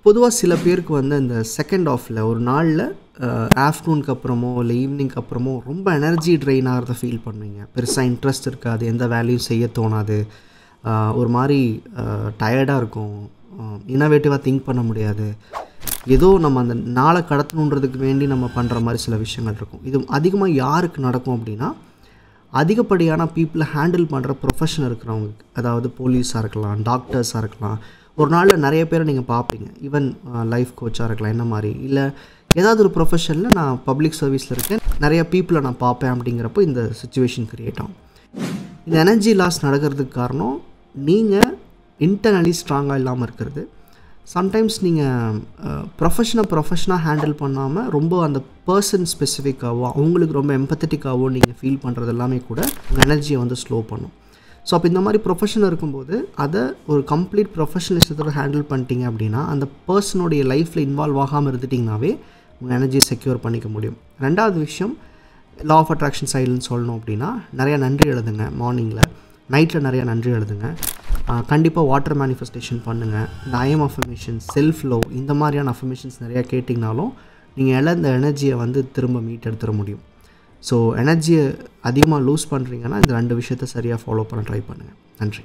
பொதுவாக சில பேருக்கு வந்து இந்த செகண்ட் ஆஃபில் ஒரு நாளில் ஆஃப்டர்நூனுக்கு அப்புறமோ இல்லை ஈவினிங்க்கு அப்புறமோ ரொம்ப எனர்ஜி ட்ரெயின் ஆகிறத ஃபீல் பண்ணுவீங்க. பெருசாக இன்ட்ரெஸ்ட் இருக்காது, எந்த வேலையும் செய்ய தோணாது, ஒரு மாதிரி டயர்டாக இருக்கும், இன்னோவேட்டிவாக திங்க் பண்ண முடியாது, ஏதோ நம்ம அந்த நாளை கடத்தணுன்றதுக்கு வேண்டி நம்ம பண்ணுற மாதிரி சில விஷயங்கள் இருக்கும். இது அதிகமாக யாருக்கு நடக்கும் அப்படின்னா, அதிகப்படியான பீப்புளை ஹேண்டில் பண்ணுற ப்ரொஃபஷன் இருக்கிறவங்களுக்கு, அதாவது போலீஸாக இருக்கலாம், டாக்டர்ஸாக இருக்கலாம். ஒரு நாளில் நிறைய பேரை நீங்கள் பார்ப்பீங்க, ஈவன் லைஃப் கோச்சாக இருக்கலாம், என்ன மாதிரி இல்லை ஏதாவது ஒரு ப்ரொஃபஷனில் நான் பப்ளிக் சர்வீஸில் இருக்கேன், நிறைய பீப்புளை நான் பார்ப்பேன். அப்படிங்கிறப்போ இந்த சுச்சுவேஷன் க்ரியேட் ஆகும். இந்த எனர்ஜி லாஸ் நடக்கிறதுக்கு காரணம் நீங்கள் இன்டர்னலி ஸ்ட்ராங்காக இல்லாமல் இருக்கிறது. சம்டைம்ஸ் நீங்கள் ப்ரொஃபஷனாக ஹேண்டில் பண்ணாமல் ரொம்ப அந்த பர்சன் ஸ்பெசிஃபிக்காகவோ அவங்களுக்கு ரொம்ப எம்பத்தட்டிக்காகவோ நீங்கள் ஃபீல் பண்ணுறது எல்லாமே கூட உங்கள் எனர்ஜியை வந்து ஸ்லோ பண்ணும். ஸோ அப்போ இந்த மாதிரி ப்ரொஃபஷன் இருக்கும்போது அதை ஒரு கம்ப்ளீட் ப்ரொஃபஷனலிசத்தோடு ஹேண்டில் பண்ணிட்டீங்க அப்படின்னா, அந்த பர்சனுடைய லைஃப்பில் இன்வால்வ் ஆகாமல் இருந்துட்டிங்கனாவே உங்கள் எனர்ஜியை செக்யூர் பண்ணிக்க முடியும். ரெண்டாவது விஷயம், லா ஆஃப் அட்ராக்ஷன் சைடுன்னு சொல்லணும் அப்படின்னா, நிறையா நன்றி எழுதுங்க. மார்னிங்கில் நைட்டில் நிறையா நன்றி எழுதுங்க. கண்டிப்பாக வாட்டர் மேனிஃபெஸ்டேஷன் பண்ணுங்கள். இந்த ஐஎம் அஃபர்மேஷன்ஸ், செல்ஃப் லவ், இந்த மாதிரியான அஃபர்மேஷன்ஸ் நிறையா கேட்டிங்கனாலும் நீங்கள் இழந்த எனர்ஜியை வந்து திரும்ப மீட் எடுத்துட முடியும். ஸோ எனர்ஜியை அதிகமாக லூஸ் பண்ணுறீங்கன்னா இந்த 2 விஷயத்தை சரியாக ஃபாலோ பண்ண ட்ரை பண்ணுங்கள். நன்றி.